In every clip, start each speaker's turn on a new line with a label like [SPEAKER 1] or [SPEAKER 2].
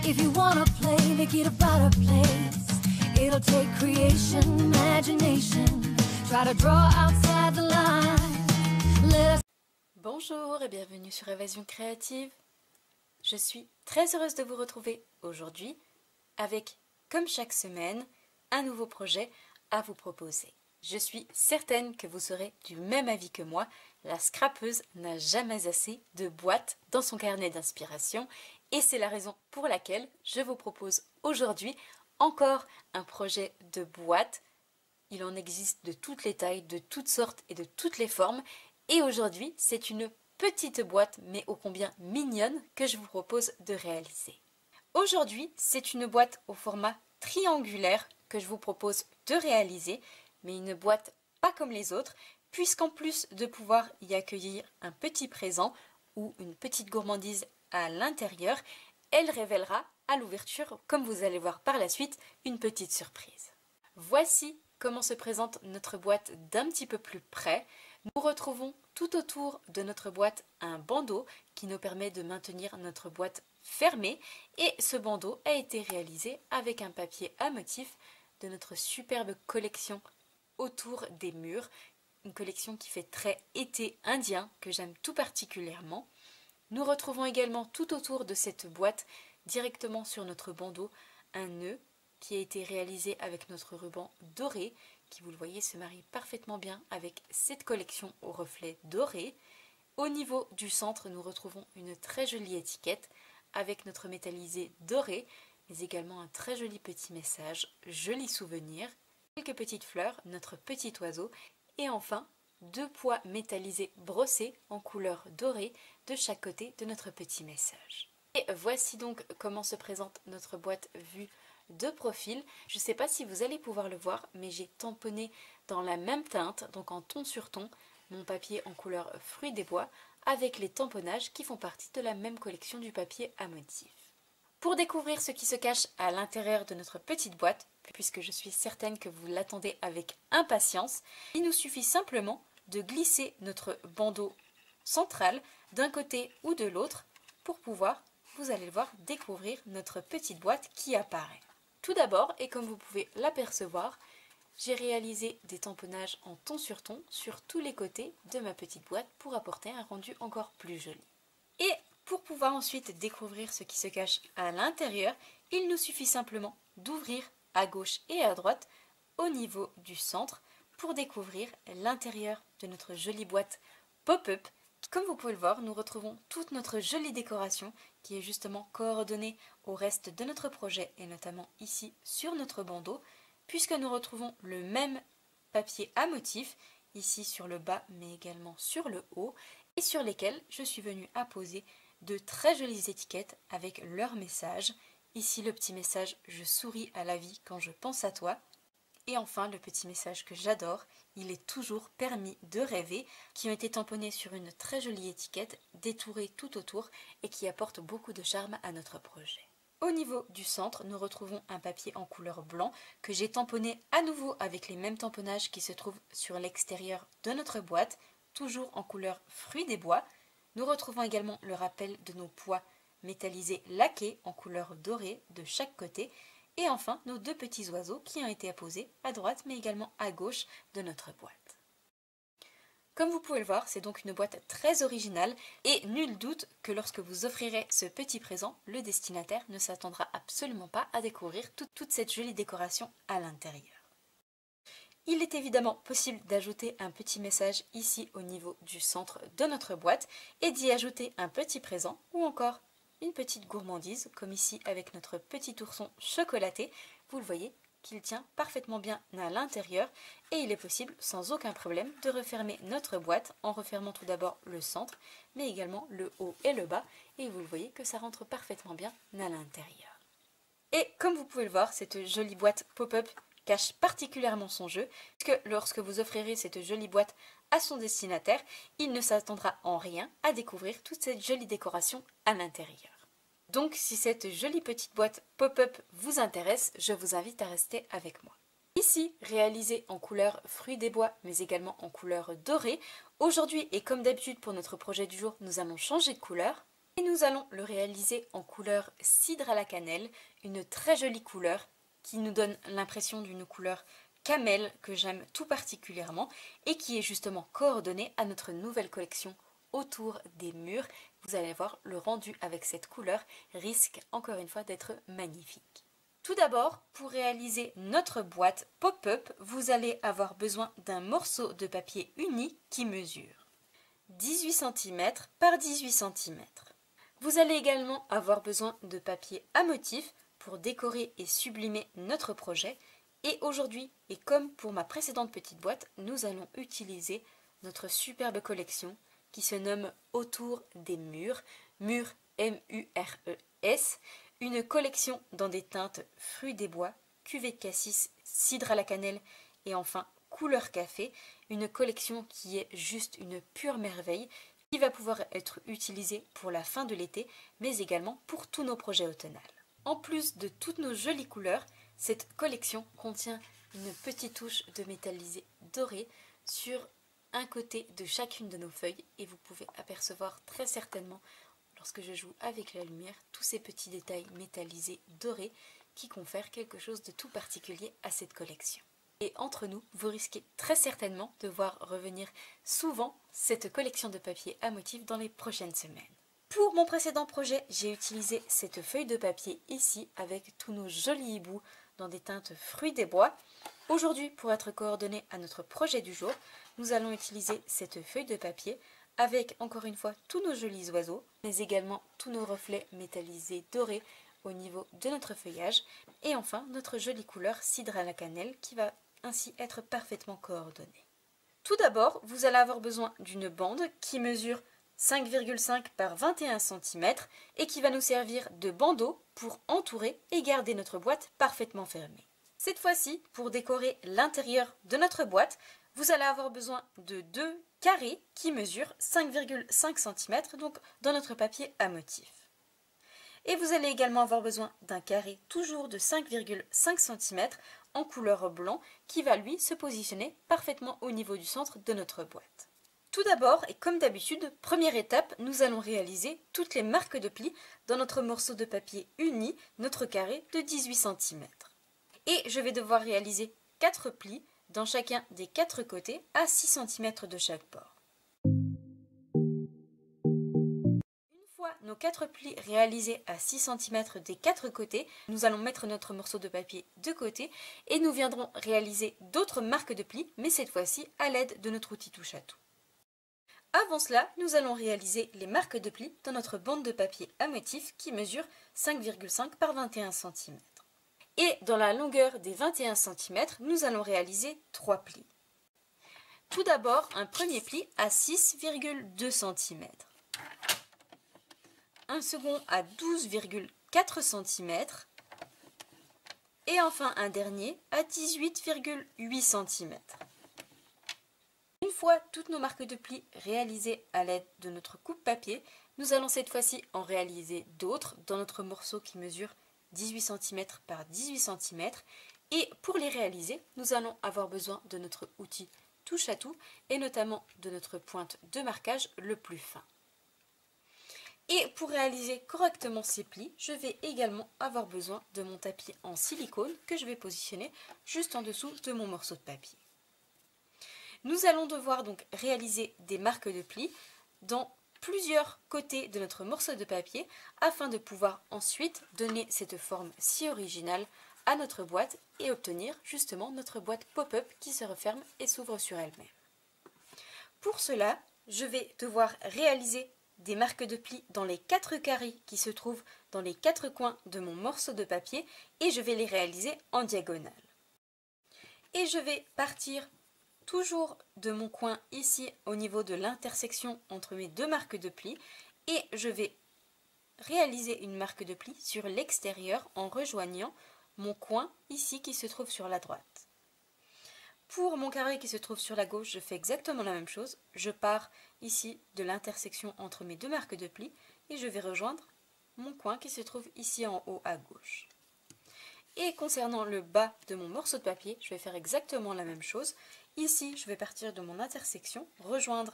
[SPEAKER 1] If you wanna play, make it about a place. It'll take creation, imagination. Try to draw outside the line. Let us...
[SPEAKER 2] Bonjour et bienvenue sur Évasion Créative. Je suis très heureuse de vous retrouver aujourd'hui avec, comme chaque semaine, un nouveau projet à vous proposer. Je suis certaine que vous serez du même avis que moi, la scrapeuse n'a jamais assez de boîtes dans son carnet d'inspiration et c'est la raison pour laquelle je vous propose aujourd'hui encore un projet de boîte. Il en existe de toutes les tailles, de toutes sortes et de toutes les formes et aujourd'hui c'est une petite boîte mais ô combien mignonne que je vous propose de réaliser. Aujourd'hui c'est une boîte au format triangulaire que je vous propose de réaliser, mais une boîte pas comme les autres, puisqu'en plus de pouvoir y accueillir un petit présent ou une petite gourmandise à l'intérieur, elle révélera à l'ouverture, comme vous allez voir par la suite, une petite surprise. Voici comment se présente notre boîte d'un petit peu plus près. Nous retrouvons tout autour de notre boîte un bandeau qui nous permet de maintenir notre boîte fermée et ce bandeau a été réalisé avec un papier à motif de notre superbe collection autour des murs, une collection qui fait très été indien que j'aime tout particulièrement. Nous retrouvons également tout autour de cette boîte, directement sur notre bandeau, un nœud qui a été réalisé avec notre ruban doré, qui vous le voyez se marie parfaitement bien avec cette collection au reflet doré. Au niveau du centre, nous retrouvons une très jolie étiquette avec notre métallisé doré, mais également un très joli petit message, joli souvenir, quelques petites fleurs, notre petit oiseau, et enfin, deux pois métallisés brossés en couleur dorée de chaque côté de notre petit message. Et voici donc comment se présente notre boîte vue de profil. Je ne sais pas si vous allez pouvoir le voir, mais j'ai tamponné dans la même teinte, donc en ton sur ton, mon papier en couleur fruits des bois, avec les tamponnages qui font partie de la même collection du papier à motif. Pour découvrir ce qui se cache à l'intérieur de notre petite boîte, puisque je suis certaine que vous l'attendez avec impatience, il nous suffit simplement de glisser notre bandeau central d'un côté ou de l'autre pour pouvoir, vous allez le voir, découvrir notre petite boîte qui apparaît. Tout d'abord, et comme vous pouvez l'apercevoir, j'ai réalisé des tamponnages en ton sur tous les côtés de ma petite boîte pour apporter un rendu encore plus joli. Et pour pouvoir ensuite découvrir ce qui se cache à l'intérieur, il nous suffit simplement d'ouvrir à gauche et à droite au niveau du centre pour découvrir l'intérieur de notre jolie boîte pop-up. Comme vous pouvez le voir, nous retrouvons toute notre jolie décoration qui est justement coordonnée au reste de notre projet et notamment ici sur notre bandeau, puisque nous retrouvons le même papier à motif ici sur le bas mais également sur le haut et sur lesquels je suis venue apposer de très jolies étiquettes avec leur message. Ici le petit message « Je souris à la vie quand je pense à toi ». Et enfin le petit message que j'adore, il est toujours permis de rêver, qui ont été tamponnés sur une très jolie étiquette, détourée tout autour et qui apporte beaucoup de charme à notre projet. Au niveau du centre, nous retrouvons un papier en couleur blanc que j'ai tamponné à nouveau avec les mêmes tamponnages qui se trouvent sur l'extérieur de notre boîte, toujours en couleur fruits des bois. Nous retrouvons également le rappel de nos pois métallisés laqués en couleur dorée de chaque côté et enfin nos deux petits oiseaux qui ont été apposés à droite mais également à gauche de notre boîte. Comme vous pouvez le voir, c'est donc une boîte très originale et nul doute que lorsque vous offrirez ce petit présent, le destinataire ne s'attendra absolument pas à découvrir toute cette jolie décoration à l'intérieur. Il est évidemment possible d'ajouter un petit message ici au niveau du centre de notre boîte et d'y ajouter un petit présent ou encore une petite gourmandise comme ici avec notre petit ourson chocolaté. Vous le voyez qu'il tient parfaitement bien à l'intérieur et il est possible sans aucun problème de refermer notre boîte en refermant tout d'abord le centre mais également le haut et le bas et vous le voyez que ça rentre parfaitement bien à l'intérieur. Et comme vous pouvez le voir, cette jolie boîte pop-up cache particulièrement son jeu, puisque lorsque vous offrirez cette jolie boîte à son destinataire, il ne s'attendra en rien à découvrir toute cette jolie décoration à l'intérieur. Donc si cette jolie petite boîte pop-up vous intéresse, je vous invite à rester avec moi. Ici, réalisé en couleur fruits des bois, mais également en couleur dorée, aujourd'hui et comme d'habitude pour notre projet du jour, nous allons changer de couleur. Et nous allons le réaliser en couleur cidre à la cannelle, une très jolie couleur qui nous donne l'impression d'une couleur camel que j'aime tout particulièrement et qui est justement coordonnée à notre nouvelle collection autour des murs. Vous allez voir, le rendu avec cette couleur risque encore une fois d'être magnifique. Tout d'abord, pour réaliser notre boîte pop-up, vous allez avoir besoin d'un morceau de papier uni qui mesure 18 cm par 18 cm. Vous allez également avoir besoin de papier à motif pour décorer et sublimer notre projet. Et aujourd'hui, et comme pour ma précédente petite boîte, nous allons utiliser notre superbe collection qui se nomme Autour des murs, murs M-U-R-E-S, une collection dans des teintes fruits des bois, cuvée de cassis, cidre à la cannelle et enfin couleur café, une collection qui est juste une pure merveille qui va pouvoir être utilisée pour la fin de l'été, mais également pour tous nos projets automnaux. En plus de toutes nos jolies couleurs, cette collection contient une petite touche de métallisé doré sur un côté de chacune de nos feuilles et vous pouvez apercevoir très certainement, lorsque je joue avec la lumière, tous ces petits détails métallisés dorés qui confèrent quelque chose de tout particulier à cette collection. Et entre nous, vous risquez très certainement de voir revenir souvent cette collection de papier à motifs dans les prochaines semaines. Pour mon précédent projet, j'ai utilisé cette feuille de papier ici avec tous nos jolis hiboux dans des teintes fruits des bois. Aujourd'hui, pour être coordonné à notre projet du jour, nous allons utiliser cette feuille de papier avec encore une fois tous nos jolis oiseaux, mais également tous nos reflets métallisés dorés au niveau de notre feuillage et enfin notre jolie couleur cidre à la cannelle qui va ainsi être parfaitement coordonnée. Tout d'abord, vous allez avoir besoin d'une bande qui mesure 5,5 par 21 cm et qui va nous servir de bandeau pour entourer et garder notre boîte parfaitement fermée. Cette fois-ci, pour décorer l'intérieur de notre boîte, vous allez avoir besoin de deux carrés qui mesurent 5,5 cm, donc dans notre papier à motif. Et vous allez également avoir besoin d'un carré toujours de 5,5 cm en couleur blanc qui va lui se positionner parfaitement au niveau du centre de notre boîte. Tout d'abord, et comme d'habitude, première étape, nous allons réaliser toutes les marques de plis dans notre morceau de papier uni, notre carré de 18 cm. Et je vais devoir réaliser 4 plis dans chacun des 4 côtés à 6 cm de chaque bord. Une fois nos 4 plis réalisés à 6 cm des 4 côtés, nous allons mettre notre morceau de papier de côté et nous viendrons réaliser d'autres marques de plis, mais cette fois-ci à l'aide de notre outil touche à tout. Avant cela, nous allons réaliser les marques de plis dans notre bande de papier à motif qui mesure 5,5 par 21 cm. Et dans la longueur des 21 cm, nous allons réaliser 3 plis. Tout d'abord, un premier pli à 6,2 cm. Un second à 12,4 cm. Et enfin un dernier à 18,8 cm. Une fois toutes nos marques de plis réalisées à l'aide de notre coupe-papier, nous allons cette fois-ci en réaliser d'autres dans notre morceau qui mesure 18 cm par 18 cm. Et pour les réaliser, nous allons avoir besoin de notre outil touche à tout et notamment de notre pointe de marquage le plus fin. Et pour réaliser correctement ces plis, je vais également avoir besoin de mon tapis en silicone que je vais positionner juste en dessous de mon morceau de papier. Nous allons devoir donc réaliser des marques de plis dans plusieurs côtés de notre morceau de papier afin de pouvoir ensuite donner cette forme si originale à notre boîte et obtenir justement notre boîte pop-up qui se referme et s'ouvre sur elle-même. Pour cela, je vais devoir réaliser des marques de plis dans les 4 carrés qui se trouvent dans les 4 coins de mon morceau de papier et je vais les réaliser en diagonale. Et je vais partir toujours de mon coin ici au niveau de l'intersection entre mes deux marques de plis et je vais réaliser une marque de pli sur l'extérieur en rejoignant mon coin ici qui se trouve sur la droite. Pour mon carré qui se trouve sur la gauche, je fais exactement la même chose. Je pars ici de l'intersection entre mes deux marques de pli et je vais rejoindre mon coin qui se trouve ici en haut à gauche. Et concernant le bas de mon morceau de papier, je vais faire exactement la même chose. Ici, je vais partir de mon intersection, rejoindre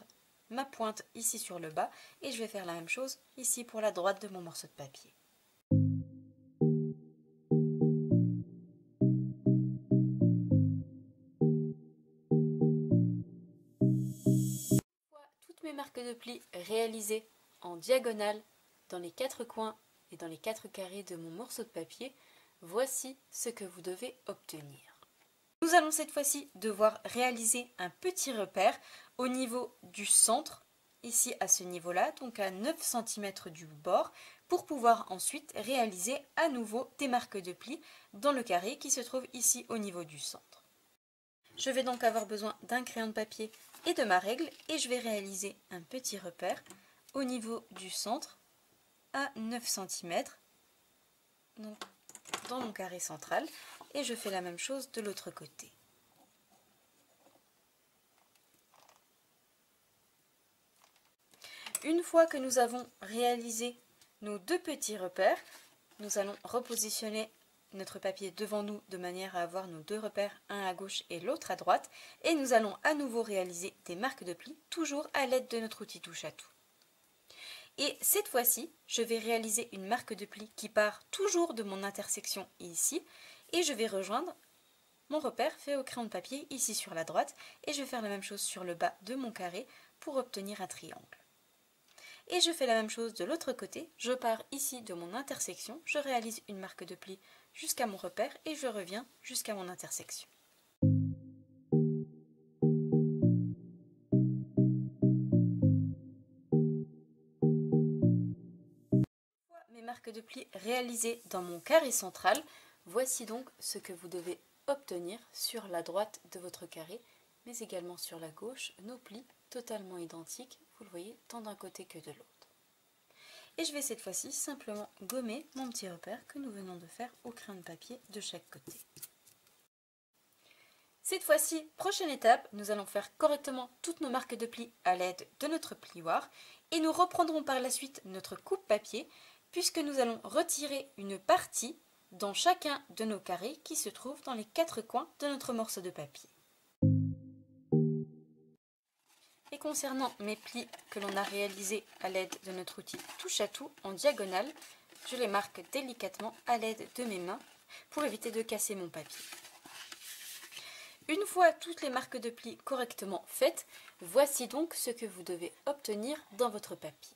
[SPEAKER 2] ma pointe ici sur le bas et je vais faire la même chose ici pour la droite de mon morceau de papier. Toutes mes marques de plis réalisées en diagonale dans les 4 coins et dans les 4 carrés de mon morceau de papier, voici ce que vous devez obtenir. Nous allons cette fois-ci devoir réaliser un petit repère au niveau du centre, ici à ce niveau-là, donc à 9 cm du bord, pour pouvoir ensuite réaliser à nouveau des marques de plis dans le carré qui se trouve ici au niveau du centre. Je vais donc avoir besoin d'un crayon de papier et de ma règle et je vais réaliser un petit repère au niveau du centre à 9 cm, donc dans mon carré central, et je fais la même chose de l'autre côté. Une fois que nous avons réalisé nos deux petits repères, nous allons repositionner notre papier devant nous de manière à avoir nos deux repères, un à gauche et l'autre à droite, et nous allons à nouveau réaliser des marques de plis, toujours à l'aide de notre outil touche à tout. Et cette fois-ci, je vais réaliser une marque de pli qui part toujours de mon intersection ici, et je vais rejoindre mon repère fait au crayon de papier ici sur la droite, et je vais faire la même chose sur le bas de mon carré pour obtenir un triangle. Et je fais la même chose de l'autre côté, je pars ici de mon intersection, je réalise une marque de pli jusqu'à mon repère et je reviens jusqu'à mon intersection. Mes marques de pli réalisées dans mon carré central, voici donc ce que vous devez obtenir sur la droite de votre carré, mais également sur la gauche, nos plis totalement identiques, vous le voyez, tant d'un côté que de l'autre. Et je vais cette fois-ci simplement gommer mon petit repère que nous venons de faire au crayon de papier de chaque côté. Cette fois-ci, prochaine étape, nous allons faire correctement toutes nos marques de plis à l'aide de notre plioir et nous reprendrons par la suite notre coupe-papier puisque nous allons retirer une partie dans chacun de nos carrés qui se trouvent dans les 4 coins de notre morceau de papier. Et concernant mes plis que l'on a réalisés à l'aide de notre outil touche à tout en diagonale, je les marque délicatement à l'aide de mes mains pour éviter de casser mon papier. Une fois toutes les marques de plis correctement faites, voici donc ce que vous devez obtenir dans votre papier.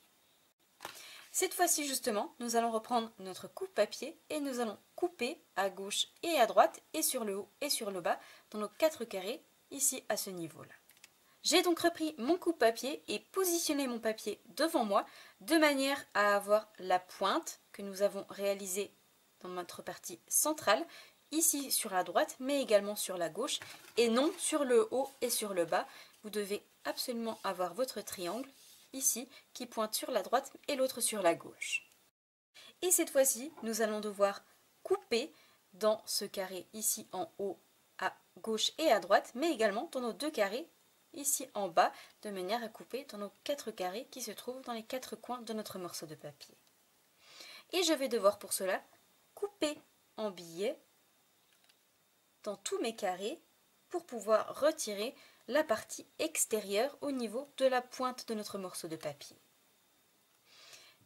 [SPEAKER 2] Cette fois-ci justement, nous allons reprendre notre coupe-papier et nous allons couper à gauche et à droite et sur le haut et sur le bas dans nos 4 carrés ici à ce niveau-là. J'ai donc repris mon coupe-papier et positionné mon papier devant moi de manière à avoir la pointe que nous avons réalisée dans notre partie centrale, ici sur la droite mais également sur la gauche et non sur le haut et sur le bas. Vous devez absolument avoir votre triangle ici qui pointe sur la droite et l'autre sur la gauche. Et cette fois-ci, nous allons devoir couper dans ce carré ici en haut à gauche et à droite mais également dans nos 2 carrés ici en bas, de manière à couper dans nos 4 carrés qui se trouvent dans les 4 coins de notre morceau de papier. Et je vais devoir pour cela couper en billets dans tous mes carrés pour pouvoir retirer la partie extérieure au niveau de la pointe de notre morceau de papier.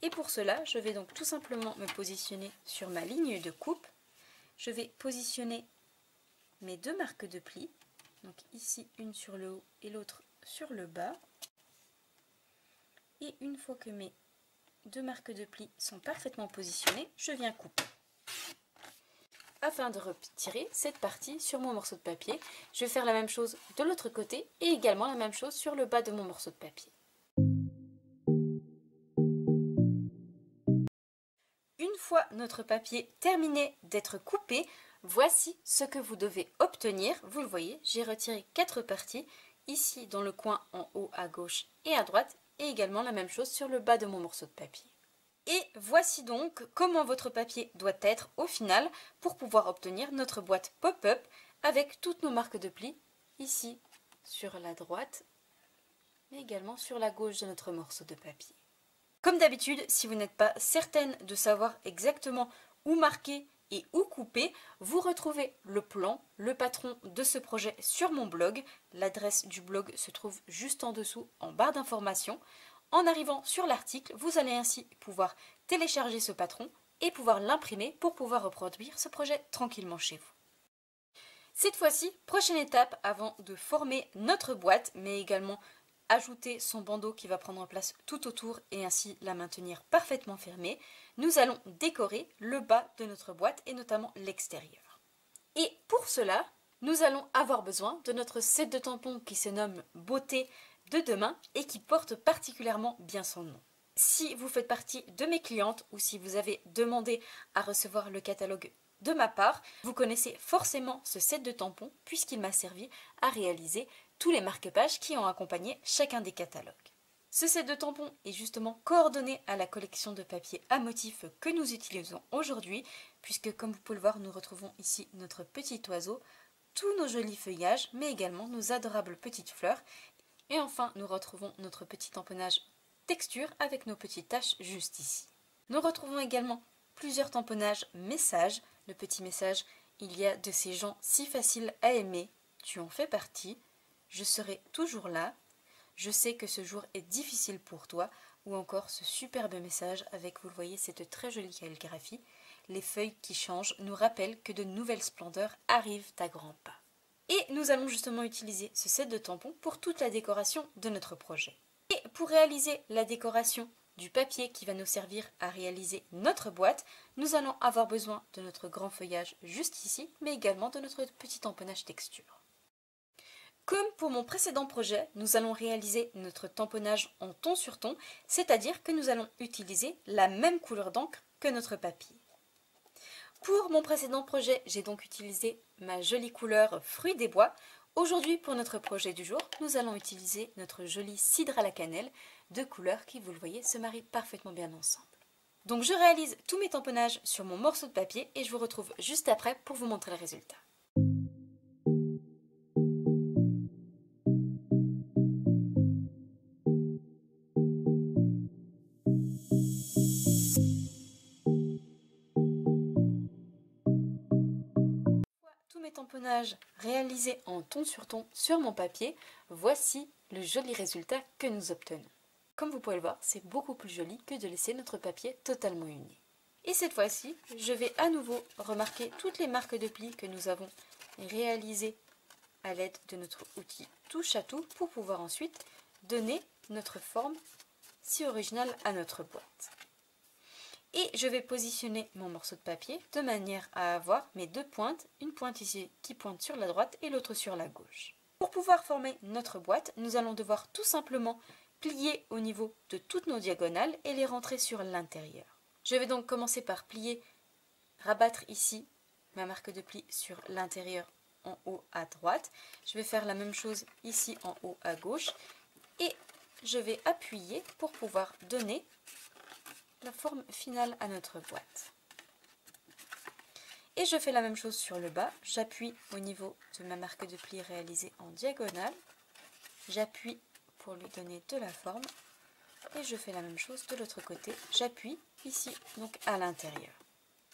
[SPEAKER 2] Et pour cela, je vais donc tout simplement me positionner sur ma ligne de coupe. Je vais positionner mes 2 marques de plis. Donc ici, une sur le haut et l'autre sur le bas. Et une fois que mes 2 marques de plis sont parfaitement positionnées, je viens couper. Afin de retirer cette partie sur mon morceau de papier, je vais faire la même chose de l'autre côté et également la même chose sur le bas de mon morceau de papier. Une fois notre papier terminé d'être coupé, voici ce que vous devez obtenir. Vous le voyez, j'ai retiré 4 parties, ici dans le coin en haut à gauche et à droite, et également la même chose sur le bas de mon morceau de papier. Et voici donc comment votre papier doit être au final pour pouvoir obtenir notre boîte pop-up avec toutes nos marques de plis, ici sur la droite, mais également sur la gauche de notre morceau de papier. Comme d'habitude, si vous n'êtes pas certaine de savoir exactement où marquer et ou couper, vous retrouvez le plan, le patron de ce projet sur mon blog. L'adresse du blog se trouve juste en dessous en barre d'informations. En arrivant sur l'article, vous allez ainsi pouvoir télécharger ce patron et pouvoir l'imprimer pour pouvoir reproduire ce projet tranquillement chez vous. Cette fois-ci, prochaine étape avant de former notre boîte, mais également ajouter son bandeau qui va prendre place tout autour et ainsi la maintenir parfaitement fermée, nous allons décorer le bas de notre boîte et notamment l'extérieur. Et pour cela, nous allons avoir besoin de notre set de tampons qui se nomme Beauté de demain et qui porte particulièrement bien son nom. Si vous faites partie de mes clientes ou si vous avez demandé à recevoir le catalogue de ma part, vous connaissez forcément ce set de tampons puisqu'il m'a servi à réaliser tous les marque-pages qui ont accompagné chacun des catalogues. Ce set de tampons est justement coordonné à la collection de papier à motifs que nous utilisons aujourd'hui, puisque comme vous pouvez le voir, nous retrouvons ici notre petit oiseau, tous nos jolis feuillages, mais également nos adorables petites fleurs. Et enfin, nous retrouvons notre petit tamponnage texture avec nos petites taches juste ici. Nous retrouvons également plusieurs tamponnages messages. Le petit message, il y a de ces gens si faciles à aimer, tu en fais partie. Je serai toujours là, je sais que ce jour est difficile pour toi, ou encore ce superbe message avec, vous le voyez, cette très jolie calligraphie. Les feuilles qui changent nous rappellent que de nouvelles splendeurs arrivent à grands pas. Et nous allons justement utiliser ce set de tampons pour toute la décoration de notre projet. Et pour réaliser la décoration du papier qui va nous servir à réaliser notre boîte, nous allons avoir besoin de notre grand feuillage juste ici, mais également de notre petit tamponnage texture. Comme pour mon précédent projet, nous allons réaliser notre tamponnage en ton sur ton, c'est-à-dire que nous allons utiliser la même couleur d'encre que notre papier. Pour mon précédent projet, j'ai donc utilisé ma jolie couleur fruits des bois. Aujourd'hui, pour notre projet du jour, nous allons utiliser notre joli cidre à la cannelle, deux couleurs qui, vous le voyez, se marient parfaitement bien ensemble. Donc je réalise tous mes tamponnages sur mon morceau de papier et je vous retrouve juste après pour vous montrer le résultat. Mes tamponnages réalisés en ton sur mon papier, voici le joli résultat que nous obtenons. Comme vous pouvez le voir, c'est beaucoup plus joli que de laisser notre papier totalement uni. Et cette fois-ci, je vais à nouveau remarquer toutes les marques de plis que nous avons réalisées à l'aide de notre outil touche à tout pour pouvoir ensuite donner notre forme si originale à notre boîte. Et je vais positionner mon morceau de papier de manière à avoir mes deux pointes, une pointe ici qui pointe sur la droite et l'autre sur la gauche. Pour pouvoir former notre boîte, nous allons devoir tout simplement plier au niveau de toutes nos diagonales et les rentrer sur l'intérieur. Je vais donc commencer par plier, rabattre ici ma marque de pli sur l'intérieur en haut à droite. Je vais faire la même chose ici en haut à gauche et je vais appuyer pour pouvoir donner la forme finale à notre boîte. Et je fais la même chose sur le bas, j'appuie au niveau de ma marque de pli réalisée en diagonale, j'appuie pour lui donner de la forme et je fais la même chose de l'autre côté, j'appuie ici donc à l'intérieur.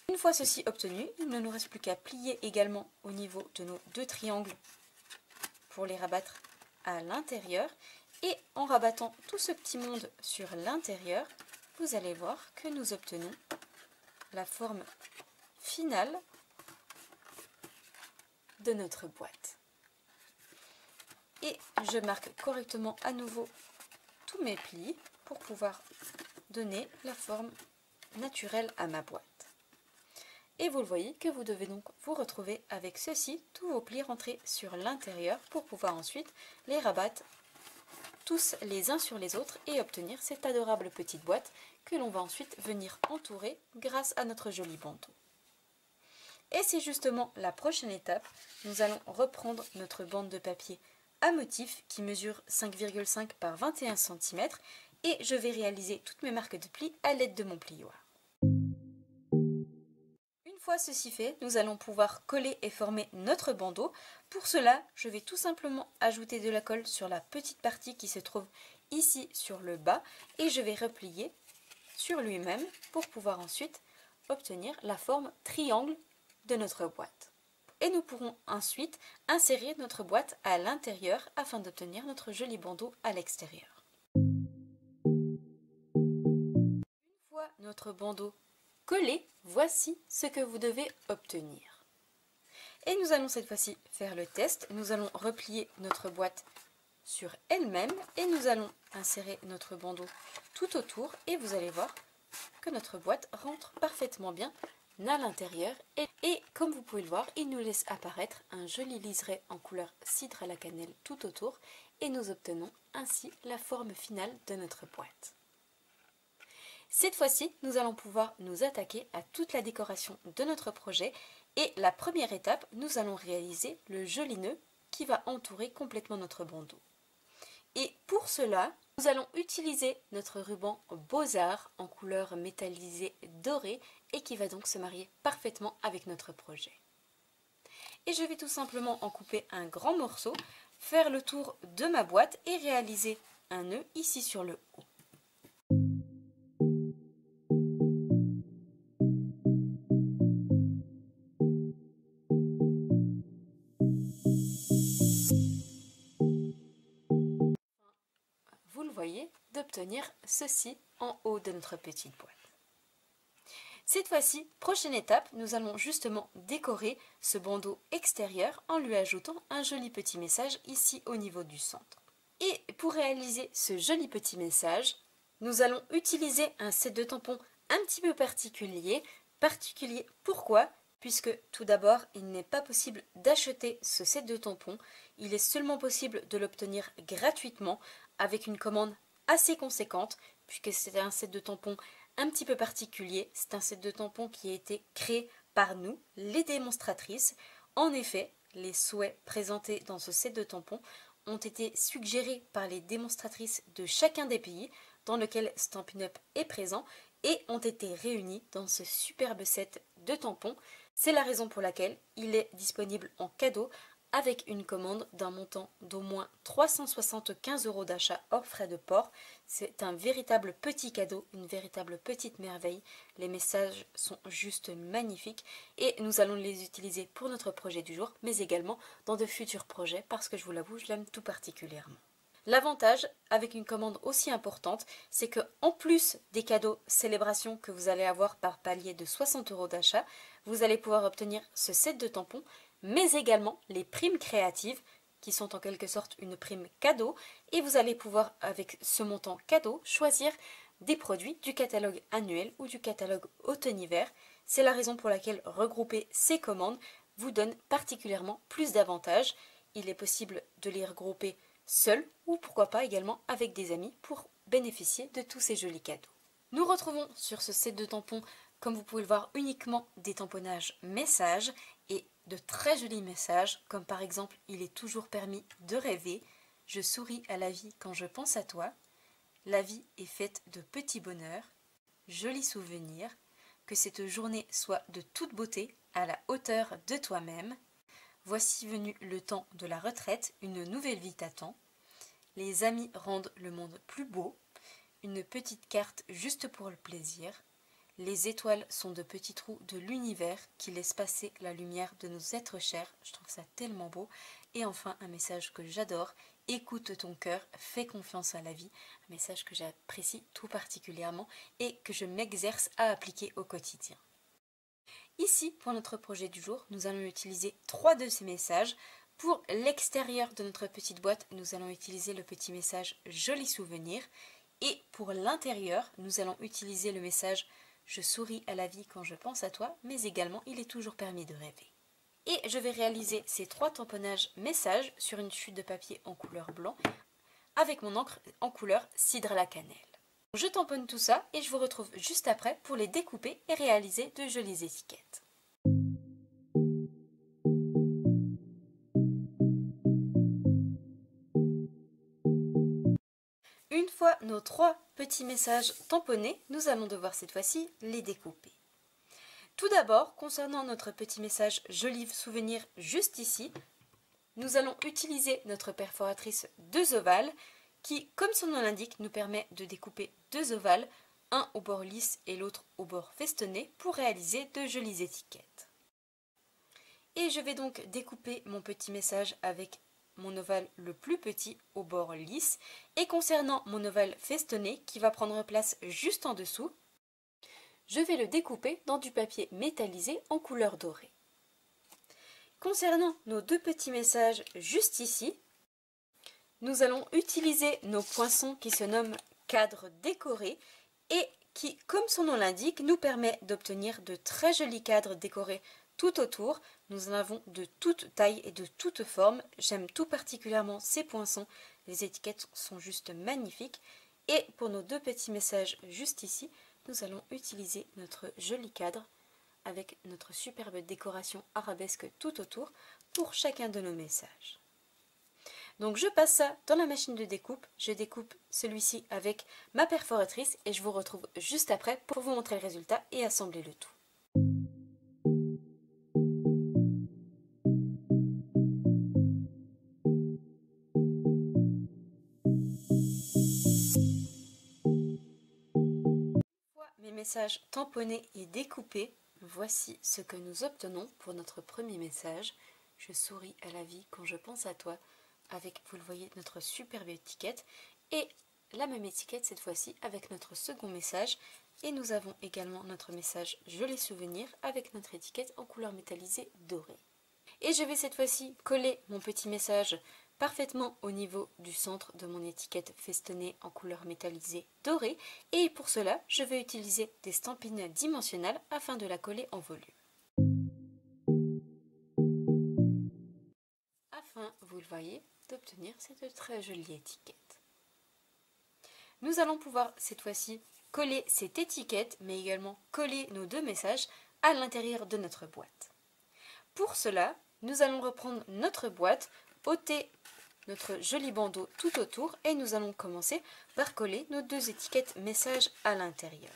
[SPEAKER 2] Une fois ceci obtenu, il ne nous reste plus qu'à plier également au niveau de nos deux triangles pour les rabattre à l'intérieur et en rabattant tout ce petit monde sur l'intérieur, vous allez voir que nous obtenons la forme finale de notre boîte. Et je marque correctement à nouveau tous mes plis pour pouvoir donner la forme naturelle à ma boîte. Et vous le voyez que vous devez donc vous retrouver avec ceci, tous vos plis rentrés sur l'intérieur pour pouvoir ensuite les rabattre tous les uns sur les autres et obtenir cette adorable petite boîte que l'on va ensuite venir entourer grâce à notre joli bandeau. Et c'est justement la prochaine étape, nous allons reprendre notre bande de papier à motif qui mesure 5,5 par 21 cm et je vais réaliser toutes mes marques de plis à l'aide de mon plioir. Une fois ceci fait, nous allons pouvoir coller et former notre bandeau. Pour cela, je vais tout simplement ajouter de la colle sur la petite partie qui se trouve ici sur le bas et je vais replier sur lui-même pour pouvoir ensuite obtenir la forme triangle de notre boîte. Et nous pourrons ensuite insérer notre boîte à l'intérieur afin d'obtenir notre joli bandeau à l'extérieur. Une fois notre bandeau collé, voici ce que vous devez obtenir. Et nous allons cette fois-ci faire le test. Nous allons replier notre boîte sur elle-même et nous allons insérer notre bandeau tout autour et vous allez voir que notre boîte rentre parfaitement bien à l'intérieur et comme vous pouvez le voir, il nous laisse apparaître un joli liseré en couleur cidre à la cannelle tout autour et nous obtenons ainsi la forme finale de notre boîte. Cette fois-ci, nous allons pouvoir nous attaquer à toute la décoration de notre projet et la première étape, nous allons réaliser le joli nœud qui va entourer complètement notre bandeau. Et pour cela, nous allons utiliser notre ruban Beaux-Arts en couleur métallisée dorée et qui va donc se marier parfaitement avec notre projet. Et je vais tout simplement en couper un grand morceau, faire le tour de ma boîte et réaliser un nœud ici sur le haut. D'obtenir ceci en haut de notre petite boîte. Cette fois-ci, prochaine étape, nous allons justement décorer ce bandeau extérieur en lui ajoutant un joli petit message ici au niveau du centre. Et pour réaliser ce joli petit message, nous allons utiliser un set de tampons un petit peu particulier. Pourquoi ? Puisque tout d'abord, il n'est pas possible d'acheter ce set de tampons. Il est seulement possible de l'obtenir gratuitement avec une commande assez conséquente, puisque c'est un set de tampons un petit peu particulier. C'est un set de tampons qui a été créé par nous, les démonstratrices. En effet, les souhaits présentés dans ce set de tampons ont été suggérés par les démonstratrices de chacun des pays dans lequel Stampin' Up est présent et ont été réunis dans ce superbe set de tampons. C'est la raison pour laquelle il est disponible en cadeau avec une commande d'un montant d'au moins 375 € d'achat hors frais de port. C'est un véritable petit cadeau, une véritable petite merveille. Les messages sont juste magnifiques et nous allons les utiliser pour notre projet du jour, mais également dans de futurs projets parce que je vous l'avoue, je l'aime tout particulièrement. L'avantage avec une commande aussi importante, c'est que en plus des cadeaux célébration que vous allez avoir par palier de 60 € d'achat, vous allez pouvoir obtenir ce set de tampons, mais également les primes créatives qui sont en quelque sorte une prime cadeau et vous allez pouvoir avec ce montant cadeau choisir des produits du catalogue annuel ou du catalogue automne-hiver. C'est la raison pour laquelle regrouper ces commandes vous donne particulièrement plus d'avantages. Il est possible de les regrouper seul ou pourquoi pas également avec des amis pour bénéficier de tous ces jolis cadeaux. Nous retrouvons sur ce set de tampons, comme vous pouvez le voir, uniquement des tamponnages messages et de très jolis messages comme par exemple « Il est toujours permis de rêver »,« Je souris à la vie quand je pense à toi »,« La vie est faite de petits bonheurs »,« Jolis souvenirs »,« Que cette journée soit de toute beauté à la hauteur de toi-même », Voici venu le temps de la retraite, une nouvelle vie t'attend. Les amis rendent le monde plus beau. Une petite carte juste pour le plaisir. Les étoiles sont de petits trous de l'univers qui laissent passer la lumière de nos êtres chers. Je trouve ça tellement beau. Et enfin, un message que j'adore. Écoute ton cœur, fais confiance à la vie. Un message que j'apprécie tout particulièrement et que je m'exerce à appliquer au quotidien. Ici, pour notre projet du jour, nous allons utiliser 3 de ces messages. Pour l'extérieur de notre petite boîte, nous allons utiliser le petit message « Joli souvenir ». Et pour l'intérieur, nous allons utiliser le message « Je souris à la vie quand je pense à toi », mais également « Il est toujours permis de rêver ». Et je vais réaliser ces 3 tamponnages messages sur une chute de papier en couleur blanc avec mon encre en couleur cidre à la cannelle. Je tamponne tout ça et je vous retrouve juste après pour les découper et réaliser de jolies étiquettes. Une fois nos 3 petits messages tamponnés, nous allons devoir cette fois-ci les découper. Tout d'abord, concernant notre petit message « Joli souvenir » juste ici, nous allons utiliser notre perforatrice 2 ovales qui, comme son nom l'indique, nous permet de découper 2 ovales, un au bord lisse et l'autre au bord festonné pour réaliser de jolies étiquettes. Et je vais donc découper mon petit message avec mon ovale le plus petit au bord lisse. Et concernant mon ovale festonné qui va prendre place juste en dessous, je vais le découper dans du papier métallisé en couleur dorée. Concernant nos deux petits messages juste ici, nous allons utiliser nos poinçons qui se nomment cadres décorés et qui, comme son nom l'indique, nous permet d'obtenir de très jolis cadres décorés tout autour. Nous en avons de toutes tailles et de toutes formes. J'aime tout particulièrement ces poinçons. Les étiquettes sont juste magnifiques. Et pour nos deux petits messages juste ici, nous allons utiliser notre joli cadre avec notre superbe décoration arabesque tout autour pour chacun de nos messages. Donc je passe ça dans la machine de découpe, je découpe celui-ci avec ma perforatrice et je vous retrouve juste après pour vous montrer le résultat et assembler le tout. Une fois mes messages tamponnés et découpés, voici ce que nous obtenons pour notre premier message. Je souris à la vie quand je pense à toi, avec, vous le voyez, notre superbe étiquette et la même étiquette cette fois-ci avec notre second message. Et nous avons également notre message joli souvenir avec notre étiquette en couleur métallisée dorée. Et je vais cette fois-ci coller mon petit message parfaitement au niveau du centre de mon étiquette festonnée en couleur métallisée dorée. Et pour cela, je vais utiliser des stampines dimensionnelles afin de la coller en volume. Afin, vous le voyez, d'obtenir cette très jolie étiquette. Nous allons pouvoir cette fois-ci coller cette étiquette, mais également coller nos deux messages à l'intérieur de notre boîte. Pour cela, nous allons reprendre notre boîte, ôter notre joli bandeau tout autour et nous allons commencer par coller nos deux étiquettes messages à l'intérieur.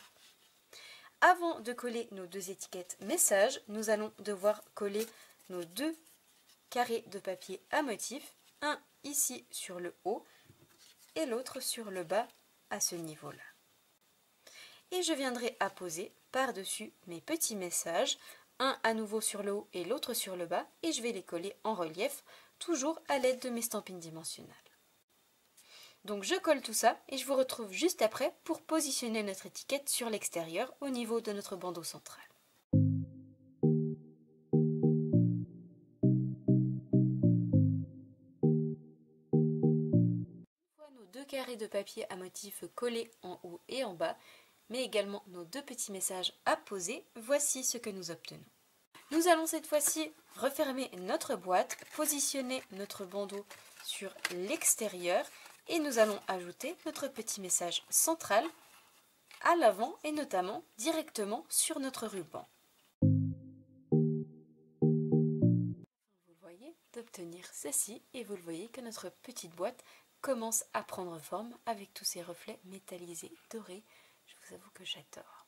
[SPEAKER 2] Avant de coller nos deux étiquettes messages, nous allons devoir coller nos deux carrés de papier à motif, un ici sur le haut et l'autre sur le bas à ce niveau-là. Et je viendrai apposer par-dessus mes petits messages, un à nouveau sur le haut et l'autre sur le bas, et je vais les coller en relief, toujours à l'aide de mes stampines dimensionnelles. Donc je colle tout ça et je vous retrouve juste après pour positionner notre étiquette sur l'extérieur au niveau de notre bandeau central. Nos deux carrés de papier à motif collés en haut et en bas, mais également nos deux petits messages à poser, voici ce que nous obtenons. Nous allons cette fois-ci refermer notre boîte, positionner notre bandeau sur l'extérieur et nous allons ajouter notre petit message central à l'avant et notamment directement sur notre ruban. Vous le voyez, d'obtenir ceci et vous le voyez que notre petite boîte commence à prendre forme avec tous ces reflets métallisés dorés. Je vous avoue que j'adore.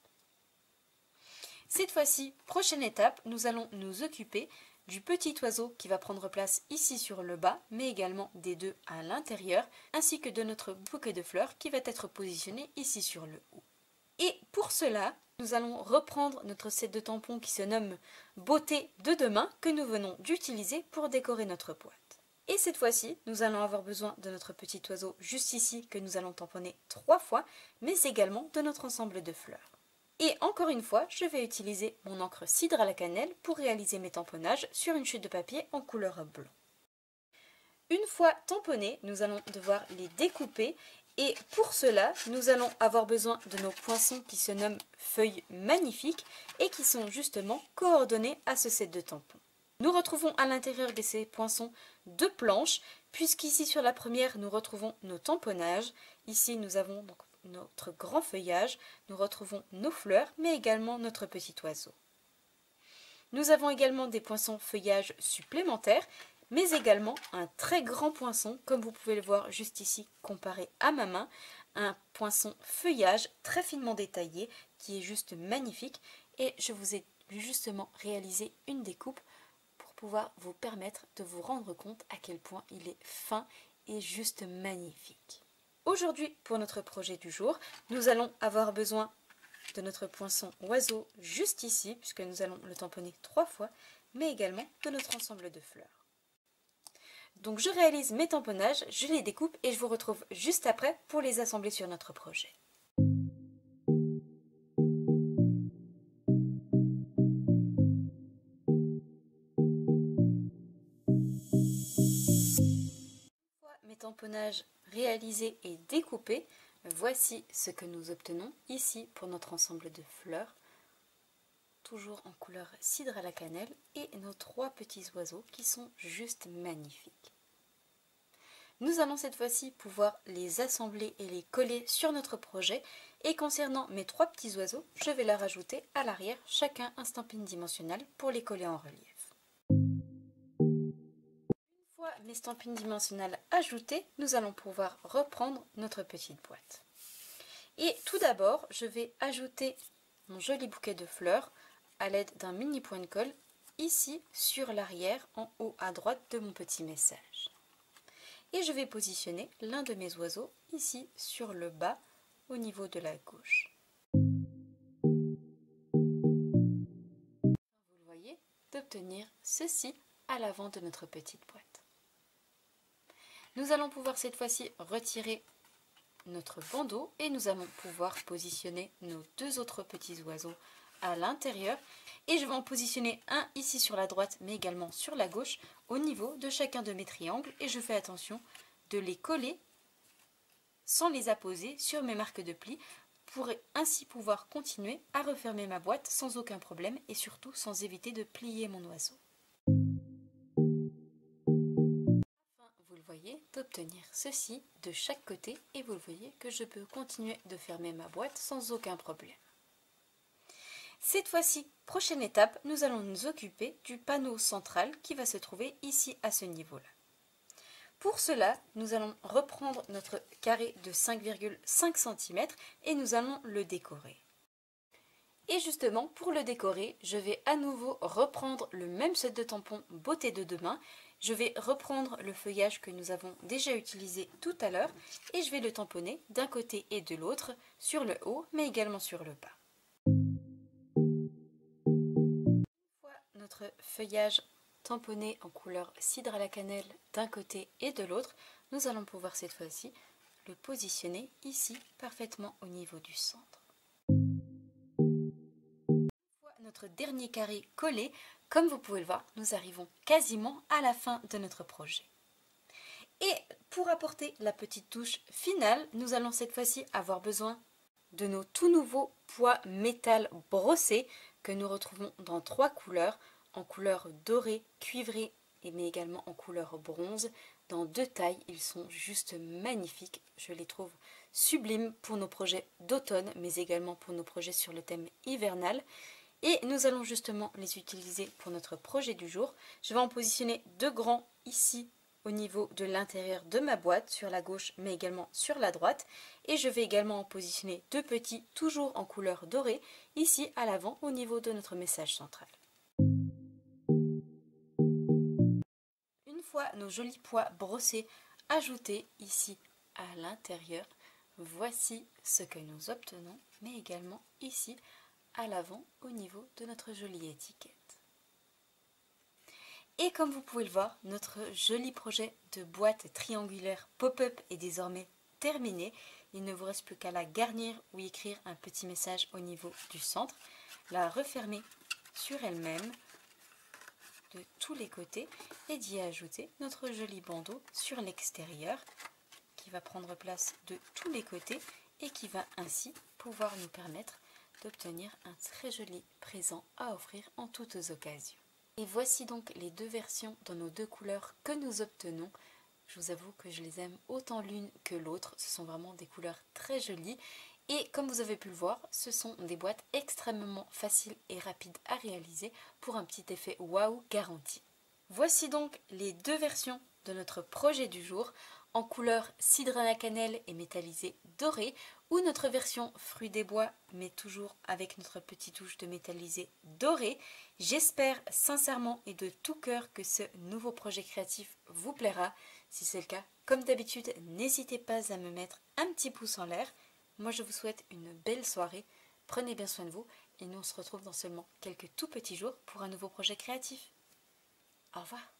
[SPEAKER 2] Cette fois-ci, prochaine étape, nous allons nous occuper du petit oiseau qui va prendre place ici sur le bas, mais également des deux à l'intérieur, ainsi que de notre bouquet de fleurs qui va être positionné ici sur le haut. Et pour cela, nous allons reprendre notre set de tampons qui se nomme Beauté de demain, que nous venons d'utiliser pour décorer notre boîte. Et cette fois-ci, nous allons avoir besoin de notre petit oiseau juste ici, que nous allons tamponner 3 fois, mais également de notre ensemble de fleurs. Et encore une fois, je vais utiliser mon encre cidre à la cannelle pour réaliser mes tamponnages sur une chute de papier en couleur blanc. Une fois tamponnés, nous allons devoir les découper et pour cela, nous allons avoir besoin de nos poinçons qui se nomment feuilles magnifiques et qui sont justement coordonnés à ce set de tampons. Nous retrouvons à l'intérieur de ces poinçons 2 planches, puisqu'ici sur la première, nous retrouvons nos tamponnages. Ici, nous avons donc notre grand feuillage, nous retrouvons nos fleurs, mais également notre petit oiseau. Nous avons également des poinçons feuillage supplémentaires, mais également un très grand poinçon, comme vous pouvez le voir juste ici, comparé à ma main, un poinçon feuillage très finement détaillé, qui est juste magnifique, et je vous ai justement réalisé une découpe pour pouvoir vous permettre de vous rendre compte à quel point il est fin et juste magnifique. Aujourd'hui, pour notre projet du jour, nous allons avoir besoin de notre poinçon oiseau juste ici, puisque nous allons le tamponner 3 fois, mais également de notre ensemble de fleurs. Donc je réalise mes tamponnages, je les découpe et je vous retrouve juste après pour les assembler sur notre projet. Une fois mes tamponnages réalisés et découpés, voici ce que nous obtenons ici pour notre ensemble de fleurs, toujours en couleur cidre à la cannelle, et nos 3 petits oiseaux qui sont juste magnifiques. Nous allons cette fois-ci pouvoir les assembler et les coller sur notre projet, et concernant mes 3 petits oiseaux, je vais leur ajouter à l'arrière chacun un stamping dimensionnel pour les coller en relief. Une fois mes stampings dimensionnels ajoutés, nous allons pouvoir reprendre notre petite boîte. Et tout d'abord, je vais ajouter mon joli bouquet de fleurs à l'aide d'un mini point de colle ici sur l'arrière en haut à droite de mon petit message. Et je vais positionner l'un de mes oiseaux ici sur le bas au niveau de la gauche. Vous le voyez, d'obtenir ceci à l'avant de notre petite boîte. Nous allons pouvoir cette fois-ci retirer notre bandeau et nous allons pouvoir positionner nos 2 autres petits oiseaux à l'intérieur, et je vais en positionner un ici sur la droite mais également sur la gauche au niveau de chacun de mes triangles, et je fais attention de les coller sans les apposer sur mes marques de pli pour ainsi pouvoir continuer à refermer ma boîte sans aucun problème et surtout sans éviter de plier mon oiseau. Enfin, vous le voyez, d'obtenir ceci de chaque côté, et vous le voyez que je peux continuer de fermer ma boîte sans aucun problème. Cette fois-ci, prochaine étape, nous allons nous occuper du panneau central qui va se trouver ici à ce niveau-là. Pour cela, nous allons reprendre notre carré de 5,5 cm et nous allons le décorer. Et justement, pour le décorer, je vais à nouveau reprendre le même set de tampons beauté de demain. Je vais reprendre le feuillage que nous avons déjà utilisé tout à l'heure et je vais le tamponner d'un côté et de l'autre, sur le haut mais également sur le bas. Notre feuillage tamponné en couleur cidre à la cannelle d'un côté et de l'autre, nous allons pouvoir cette fois-ci le positionner ici parfaitement au niveau du centre. Une fois notre dernier carré collé, comme vous pouvez le voir, nous arrivons quasiment à la fin de notre projet. Et pour apporter la petite touche finale, nous allons cette fois-ci avoir besoin de nos tout nouveaux pois métal brossés que nous retrouvons dans 3 couleurs, en couleur dorée, cuivrée, mais également en couleur bronze. Dans 2 tailles, ils sont juste magnifiques. Je les trouve sublimes pour nos projets d'automne, mais également pour nos projets sur le thème hivernal. Et nous allons justement les utiliser pour notre projet du jour. Je vais en positionner 2 grands ici au niveau de l'intérieur de ma boîte, sur la gauche mais également sur la droite. Et je vais également en positionner 2 petits, toujours en couleur dorée, ici à l'avant au niveau de notre message central. Une fois nos jolis pois brossés ajoutés ici à l'intérieur, voici ce que nous obtenons, mais également ici à l'avant au niveau de notre jolie étiquette. Et comme vous pouvez le voir, notre joli projet de boîte triangulaire pop-up est désormais terminé. Il ne vous reste plus qu'à la garnir ou écrire un petit message au niveau du centre, la refermer sur elle-même de tous les côtés et d'y ajouter notre joli bandeau sur l'extérieur qui va prendre place de tous les côtés et qui va ainsi pouvoir nous permettre d'obtenir un très joli présent à offrir en toutes occasions. Et voici donc les 2 versions dans nos 2 couleurs que nous obtenons. Je vous avoue que je les aime autant l'une que l'autre. Ce sont vraiment des couleurs très jolies. Et comme vous avez pu le voir, ce sont des boîtes extrêmement faciles et rapides à réaliser pour un petit effet waouh garanti. Voici donc les 2 versions de notre projet du jour en couleur cidre à la cannelle et métallisé doré, ou notre version fruits des bois mais toujours avec notre petite touche de métallisé doré. J'espère sincèrement et de tout cœur que ce nouveau projet créatif vous plaira. Si c'est le cas, comme d'habitude, n'hésitez pas à me mettre un petit pouce en l'air. Moi je vous souhaite une belle soirée, prenez bien soin de vous et nous on se retrouve dans seulement quelques tout petits jours pour un nouveau projet créatif. Au revoir.